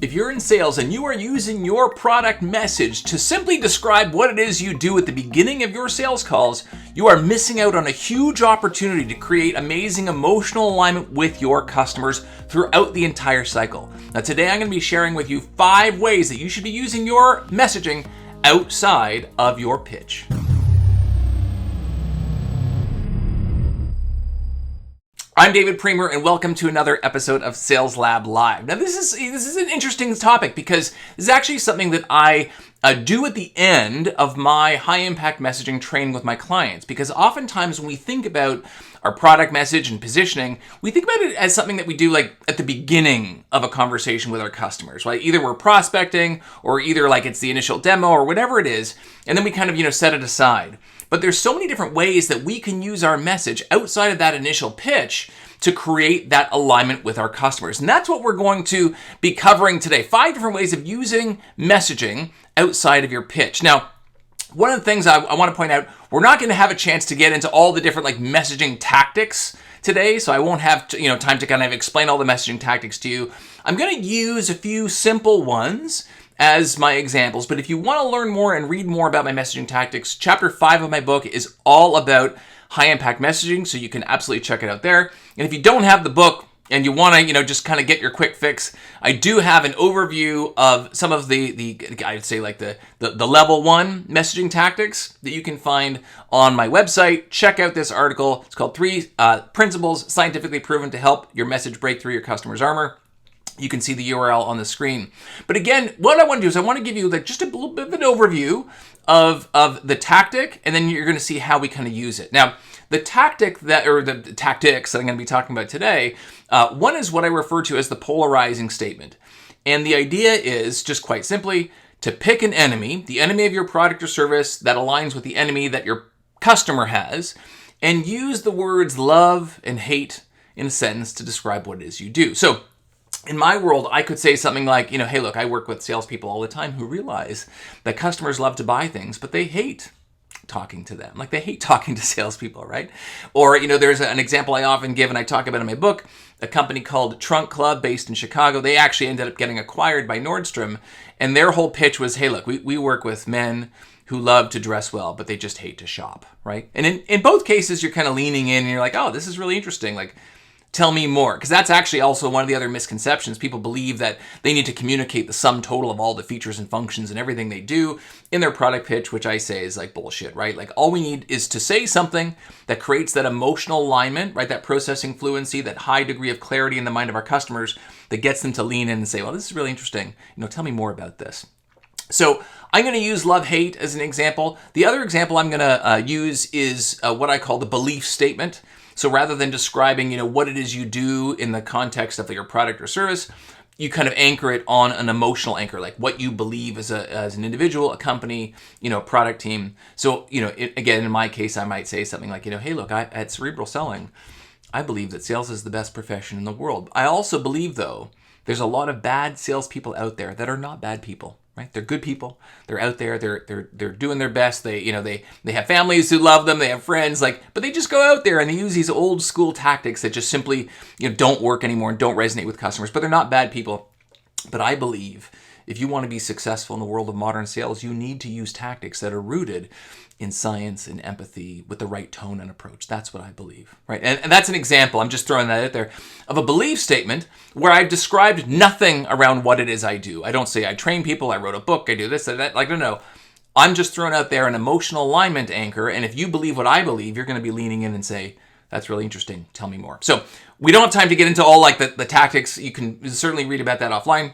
If you're in sales and you are using your product message to simply describe what it is you do at the beginning of your sales calls, you are missing out on a huge opportunity to create amazing emotional alignment with your customers throughout the entire cycle. Now today I'm going to be sharing with you 5 ways that you should be using your messaging outside of your pitch. I'm David Priemer, and welcome to another episode of Sales Lab Live. Now, this is an interesting topic because this is actually something that I do at the end of my high-impact messaging training with my clients. Because oftentimes when we think about our product message and positioning, we think about it as something that we do like at the beginning of a conversation with our customers, right? Either we're prospecting or either like it's the initial demo or whatever it is, and then we kind of, set it aside. But there's so many different ways that we can use our message outside of that initial pitch to create that alignment with our customers. And that's what we're going to be covering today. 5 different ways of using messaging outside of your pitch. Now, one of the things I want to point out, we're not going to have a chance to get into all the different messaging tactics today, so I won't have time to kind of explain all the messaging tactics to you. I'm going to use a few simple ones as my examples, but if you want to learn more and read more about my messaging tactics, chapter 5 of my book is all about high impact messaging, so you can absolutely check it out there. And if you don't have the book and you want to, just kind of get your quick fix, I do have an overview of some of the I'd say like the level 1 messaging tactics that you can find on my website. Check out this article. It's called 3 Principles Scientifically Proven to Help Your Message Break Through Your Customer's Armor. You can see the URL on the screen. But again, what I want to do is I want to give you just a little bit of an overview of the tactic, and then you're going to see how we kind of use it. Now, the tactics that I'm going to be talking about today, one is what I refer to as the polarizing statement. And the idea is just quite simply to pick an enemy, the enemy of your product or service that aligns with the enemy that your customer has, and use the words love and hate in a sentence to describe what it is you do. So, in my world, I could say something like, hey, look, I work with salespeople all the time who realize that customers love to buy things, but they hate talking to them. Like they hate talking to salespeople, right? Or, there's an example I often give and I talk about in my book, a company called Trunk Club based in Chicago. They actually ended up getting acquired by Nordstrom, and their whole pitch was, hey, look, we work with men who love to dress well, but they just hate to shop, right? And in both cases, you're kind of leaning in and you're like, oh, this is really interesting. Like, tell me more. Because that's actually also one of the other misconceptions. People believe that they need to communicate the sum total of all the features and functions and everything they do in their product pitch, which I say is like bullshit, right? Like all we need is to say something that creates that emotional alignment, right? That processing fluency, that high degree of clarity in the mind of our customers that gets them to lean in and say, well, this is really interesting. Tell me more about this. So I'm going to use love-hate as an example. The other example I'm going to use is what I call the belief statement. So rather than describing, what it is you do in the context of your product or service, you kind of anchor it on an emotional anchor, like what you believe as an individual, a company, a product team. So, again, in my case, I might say something like, hey, look, at Cerebral Selling, I believe that sales is the best profession in the world. I also believe, though, there's a lot of bad salespeople out there that are not bad people. Right? They're good people. They're out there. They're doing their best. They have families who love them. They have friends, but they just go out there and they use these old school tactics that just simply don't work anymore and don't resonate with customers. But they're not bad people. But I believe if you want to be successful in the world of modern sales, you need to use tactics that are rooted in science and empathy with the right tone and approach. That's what I believe, right? And that's an example, I'm just throwing that out there, of a belief statement where I've described nothing around what it is I do. I don't say I train people, I wrote a book, I do this, that. No. I'm just throwing out there an emotional alignment anchor, and if you believe what I believe, you're going to be leaning in and say, that's really interesting, tell me more. So we don't have time to get into all the tactics. You can certainly read about that offline.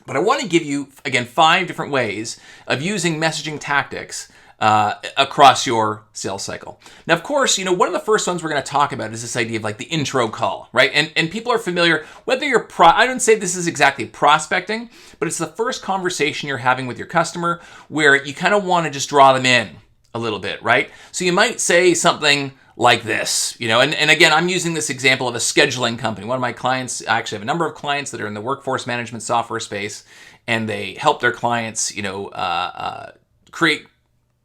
But I want to give you, again, 5 different ways of using messaging tactics across your sales cycle. Now, of course, one of the first ones we're going to talk about is this idea of the intro call, right? And people are familiar, whether you're, I don't say this is exactly prospecting, but it's the first conversation you're having with your customer where you kind of want to just draw them in a little bit, right? So you might say something like this, and again, I'm using this example of a scheduling company. One of my clients, I actually have a number of clients that are in the workforce management software space, and they help their clients, create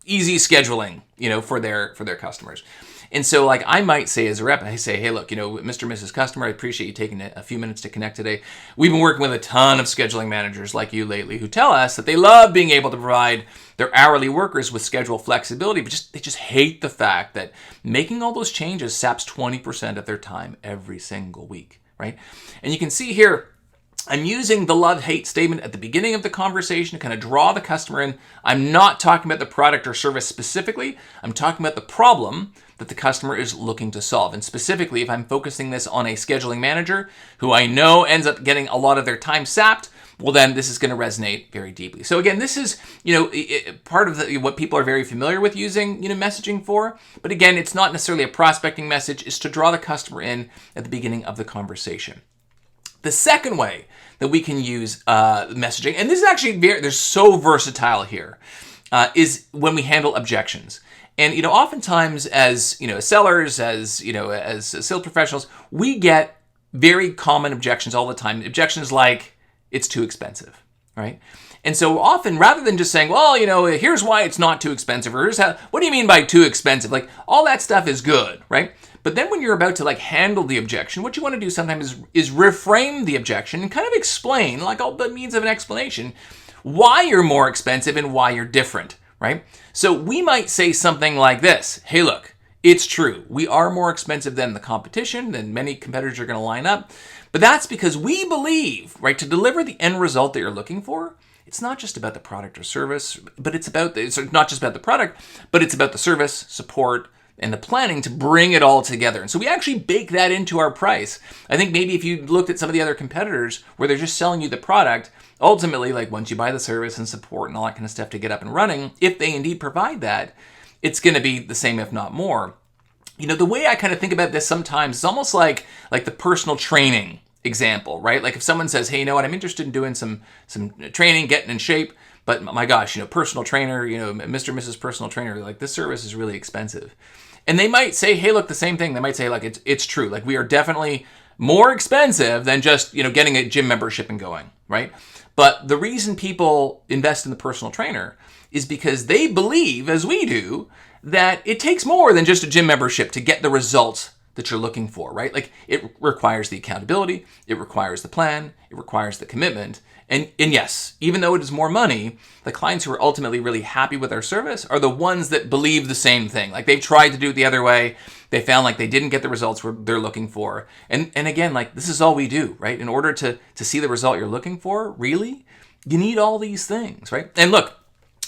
easy scheduling, for their customers. And so like I might say as a rep, I say, hey, look, Mr. and Mrs. Customer, I appreciate you taking a few minutes to connect today. We've been working with a ton of scheduling managers like you lately who tell us that they love being able to provide their hourly workers with schedule flexibility, but they just hate the fact that making all those changes saps 20% of their time every single week, right? And you can see here, I'm using the love-hate statement at the beginning of the conversation to kind of draw the customer in. I'm not talking about the product or service specifically. I'm talking about the problem that the customer is looking to solve. And specifically, if I'm focusing this on a scheduling manager who I know ends up getting a lot of their time sapped, well, then this is going to resonate very deeply. So again, this is, part of what people are very familiar with using, messaging for. But again, it's not necessarily a prospecting message. It's to draw the customer in at the beginning of the conversation. The second way that we can use messaging, and this is actually they're so versatile here, is when we handle objections. And oftentimes as sellers, as sales professionals, we get very common objections all the time. Objections like it's too expensive, right? And so often, rather than just saying, well, here's why it's not too expensive, or what do you mean by too expensive? Like all that stuff is good, right? But then when you're about to handle the objection, what you want to do sometimes is reframe the objection and kind of explain, all the means of an explanation, why you're more expensive and why you're different, right? So we might say something like this: hey, look, it's true. We are more expensive than the competition, than many competitors are going to line up. But that's because we believe, right, to deliver the end result that you're looking for, it's not just about the product or service, but it's not just about the product, but it's about the service, support, and the planning to bring it all together. And so we actually bake that into our price. I think maybe if you looked at some of the other competitors where they're just selling you the product, ultimately, once you buy the service and support and all that kind of stuff to get up and running, if they indeed provide that, it's going to be the same, if not more. The way I kind of think about this sometimes is almost like the personal training example, right? Like if someone says, hey, I'm interested in doing some training, getting in shape, but my gosh, personal trainer, Mr. and Mrs. Personal Trainer, this service is really expensive. And they might say, hey, look, the same thing. They might say, it's true. We are definitely more expensive than just, getting a gym membership and going, right? But the reason people invest in the personal trainer is because they believe, as we do, that it takes more than just a gym membership to get the results that you're looking for, right? It requires the accountability, it requires the plan, it requires the commitment. And yes, even though it is more money, the clients who are ultimately really happy with our service are the ones that believe the same thing. They've tried to do it the other way. They found they didn't get the results they're looking for. And again, this is all we do, right? In order to see the result you're looking for, really, you need all these things, right? And look,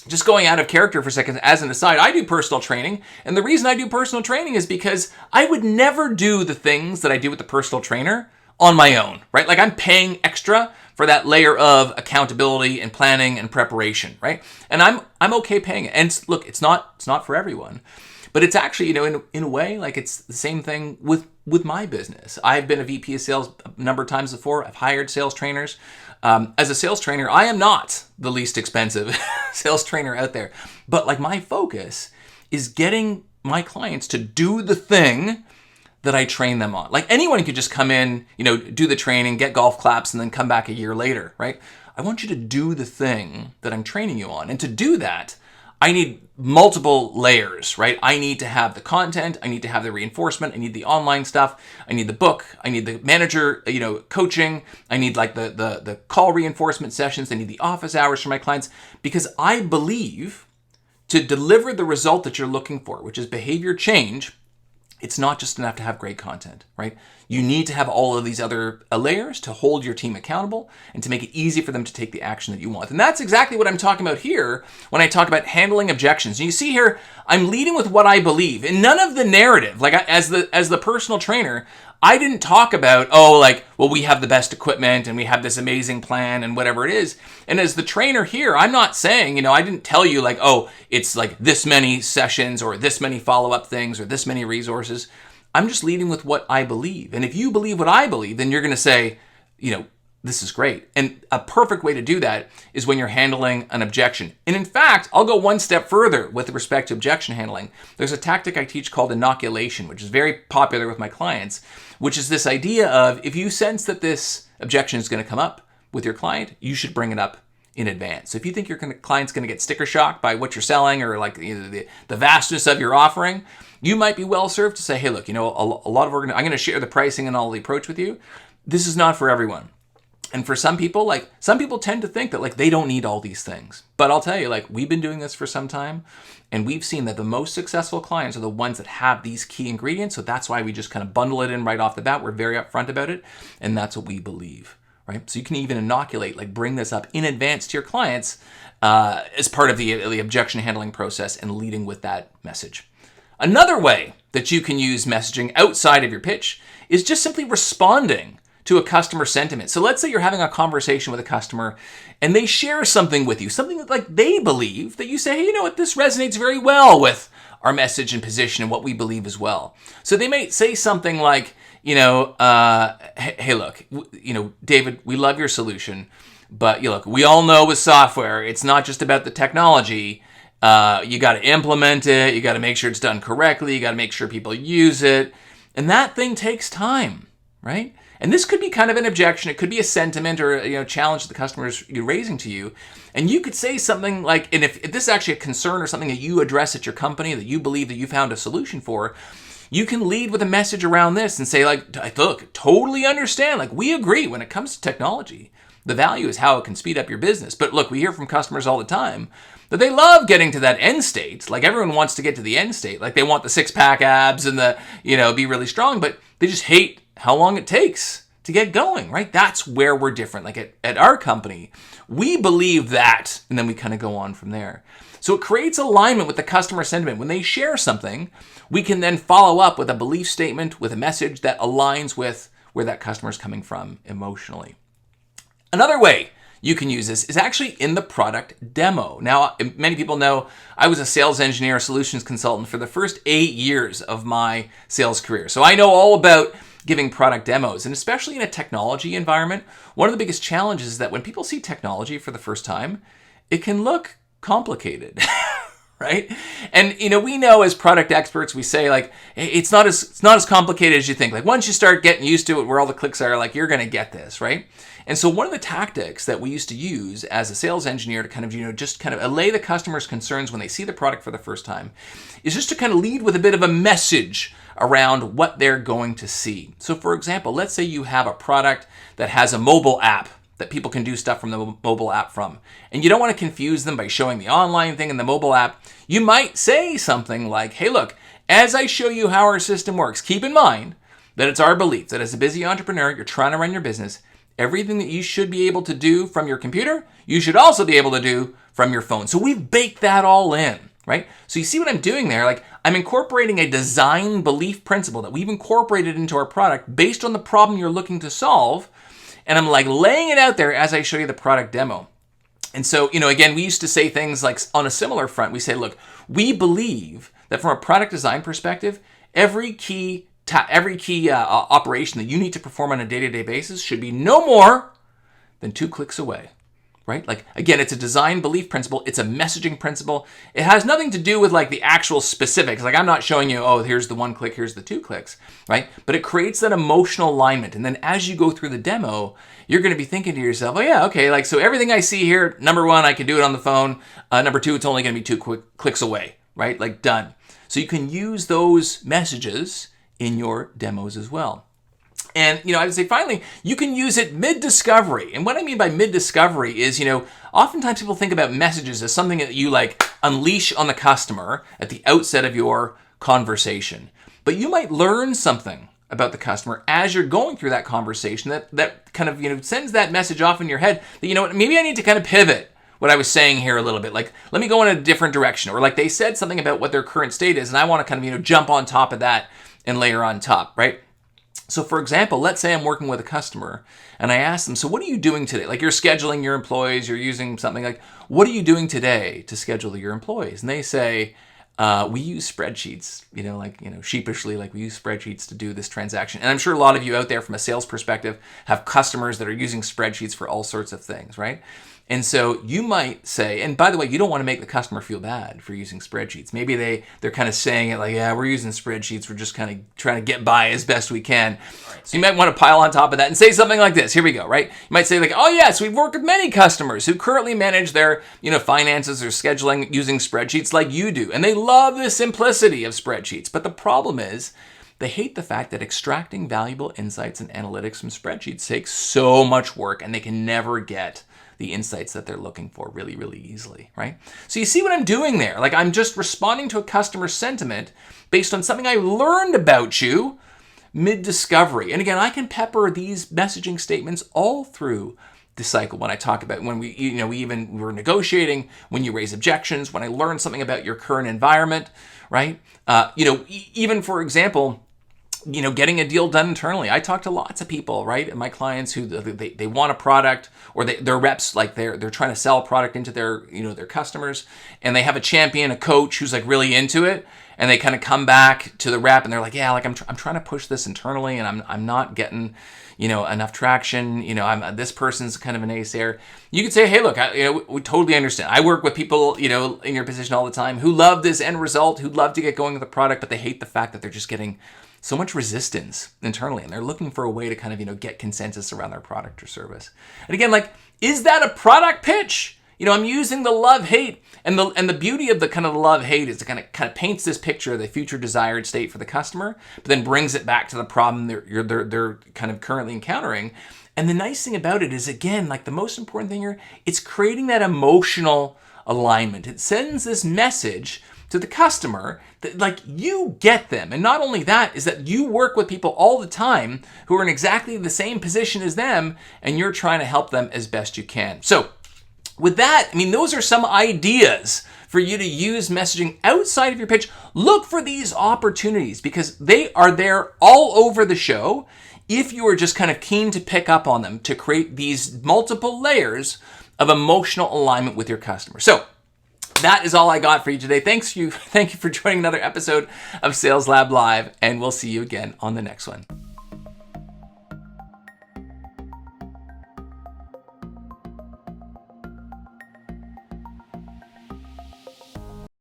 just going out of character for a second, as an aside, I do personal training. And the reason I do personal training is because I would never do the things that I do with the personal trainer on my own, right? I'm paying extra for that layer of accountability and planning and preparation, right? And I'm okay paying it. And look, it's not for everyone, but it's actually, in a way, it's the same thing with my business. I've been a VP of sales a number of times before. I've hired sales trainers. As a sales trainer, I am not the least expensive sales trainer out there, but my focus is getting my clients to do the thing that I train them on. Anyone could just come in, do the training, get golf claps, and then come back a year later, right? I want you to do the thing that I'm training you on. And to do that, I need multiple layers, right? I need to have the content. I need to have the reinforcement. I need the online stuff. I need the book. I need the manager, coaching. I need the call reinforcement sessions. I need the office hours for my clients, because I believe to deliver the result that you're looking for, which is behavior change, it's not just enough to have great content, right? You need to have all of these other layers to hold your team accountable and to make it easy for them to take the action that you want. And that's exactly what I'm talking about here when I talk about handling objections. And you see here, I'm leading with what I believe, and none of the narrative. As the personal trainer, I didn't talk about, we have the best equipment and we have this amazing plan and whatever it is. And as the trainer here, I'm not saying, I didn't tell you it's this many sessions or this many follow-up things or this many resources. I'm just leading with what I believe. And if you believe what I believe, then you're going to say, this is great. And a perfect way to do that is when you're handling an objection. And in fact, I'll go one step further with respect to objection handling. There's a tactic I teach called inoculation, which is very popular with my clients, which is this idea of if you sense that this objection is going to come up with your client, you should bring it up in advance. So if you think your client's going to get sticker shocked by what you're selling or like the vastness of your offering, you might be well served to say, hey, look, a lot of I'm going to share the pricing and all the approach with you. This is not for everyone. And for some people, some people tend to think that they don't need all these things. But I'll tell you, we've been doing this for some time, and we've seen that the most successful clients are the ones that have these key ingredients. So that's why we just kind of bundle it in right off the bat. We're very upfront about it, and that's what we believe, right? So you can even inoculate, bring this up in advance to your clients as part of the objection handling process and leading with that message. Another way that you can use messaging outside of your pitch is just simply responding to a customer sentiment. So let's say you're having a conversation with a customer and they share something with you, something that they believe that you say, hey, you know what, this resonates very well with our message and position and what we believe as well. So they might say something like, hey, look, David, we love your solution, but look, we all know with software, it's not just about the technology. You got to implement it. You got to make sure it's done correctly. You got to make sure people use it. And that thing takes time, right? And this could be kind of an objection. It could be a sentiment or a challenge that the customer is raising to you. And you could say something like, and if this is actually a concern or something that you address at your company that you believe that you found a solution for, you can lead with a message around this and say look, totally understand. We agree when it comes to technology, the value is how it can speed up your business. But look, we hear from customers all the time that they love getting to that end state. Everyone wants to get to the end state. They want the six-pack abs and the, be really strong, but they just hate how long it takes to get going, right? That's where we're different. At our company, we believe that, and then we kind of go on from there. So it creates alignment with the customer sentiment. When they share something, we can then follow up with a belief statement, with a message that aligns with where that customer is coming from emotionally. Another way you can use this is actually in the product demo. Now, many people know I was a sales engineer, solutions consultant for the first 8 years of my sales career. So I know all about giving product demos, and especially in a technology environment, one of the biggest challenges is that when people see technology for the first time, it can look complicated, right? And we know as product experts, we say it's not as complicated as you think. Once you start getting used to it, where all the clicks are, you're going to get this, right? And so one of the tactics that we used to use as a sales engineer to kind of allay the customer's concerns when they see the product for the first time is just to kind of lead with a bit of a message around what they're going to see. So for example, let's say you have a product that has a mobile app that people can do stuff from the mobile app from, and you don't want to confuse them by showing the online thing and the mobile app. You might say something like, hey, look, as I show you how our system works, keep in mind that it's our belief that as a busy entrepreneur, you're trying to run your business, everything that you should be able to do from your computer, you should also be able to do from your phone. So we've baked that all in, right? So you see what I'm doing there? I'm incorporating a design belief principle that we've incorporated into our product based on the problem you're looking to solve. And I'm laying it out there as I show you the product demo. And so, again, we used to say things on a similar front. We say, look, we believe that from a product design perspective, every key operation that you need to perform on a day-to-day basis should be no more than 2 clicks away, right? Again, it's a design belief principle. It's a messaging principle. It has nothing to do with the actual specifics. I'm not showing you, oh, here's the 1 click, here's the 2 clicks, right? But it creates that emotional alignment. And then as you go through the demo, you're going to be thinking to yourself, oh yeah, okay, so everything I see here, number 1, I can do it on the phone. Number 2, it's only going to be 2 quick clicks away, right? Done. So you can use those messages in your demos as well. And, I would say finally, you can use it mid-discovery. And what I mean by mid-discovery is, oftentimes people think about messages as something that you unleash on the customer at the outset of your conversation. But you might learn something about the customer as you're going through that conversation that kind of, sends that message off in your head that, maybe I need to kind of pivot what I was saying here a little bit. Let me go in a different direction. Or they said something about what their current state is, and I want to kind of, jump on top of that and layer on top, right? So for example, let's say I'm working with a customer and I ask them, so what are you doing today? You're scheduling your employees, you're using something what are you doing today to schedule your employees? And they say, we use spreadsheets, sheepishly, like we use spreadsheets to do this transaction. And I'm sure a lot of you out there from a sales perspective have customers that are using spreadsheets for all sorts of things, right? And so you might say, and by the way, you don't want to make the customer feel bad for using spreadsheets. Maybe they're kind of saying it like, yeah, we're using spreadsheets. We're just kind of trying to get by as best we can. So you might want to pile on top of that and say something like this. Here we go, right? You might say like, oh yes, we've worked with many customers who currently manage their, finances or scheduling using spreadsheets like you do. And they love the simplicity of spreadsheets. But the problem is, they hate the fact that extracting valuable insights and analytics from spreadsheets takes so much work, and they can never get the insights that they're looking for really, really easily, right? So you see what I'm doing there? Like, I'm just responding to a customer sentiment based on something I learned about you mid-discovery. And again, I can pepper these messaging statements all through the cycle when I talk about when we were negotiating, when you raise objections, when I learn something about your current environment, right? Even for example, getting a deal done internally. I talk to lots of people, right? And my clients who they want a product, or their reps, like they're trying to sell a product into their customers, and they have a champion, a coach who's like really into it, and they kind of come back to the rep and they're like, yeah, like I'm trying to push this internally, and I'm not getting enough traction. This person's kind of an naysayer. You could say, hey, look, we totally understand. I work with people, in your position all the time who love this end result, who'd love to get going with the product, but they hate the fact that they're just getting so much resistance internally, and they're looking for a way to kind of, get consensus around their product or service. And again, like, is that a product pitch? I'm using the love-hate, and the beauty of the kind of the love-hate is it kind of paints this picture of the future desired state for the customer, but then brings it back to the problem they're kind of currently encountering. And the nice thing about it is, again, like the most important thing here, it's creating that emotional alignment. It sends this message to the customer that like you get them. And not only that, is that you work with people all the time who are in exactly the same position as them, and you're trying to help them as best you can. So with that, those are some ideas for you to use messaging outside of your pitch. Look for these opportunities because they are there all over the show if you are just kind of keen to pick up on them to create these multiple layers of emotional alignment with your customer. So that is all I got for you today. Thank you for joining another episode of Sales Lab Live, and we'll see you again on the next one.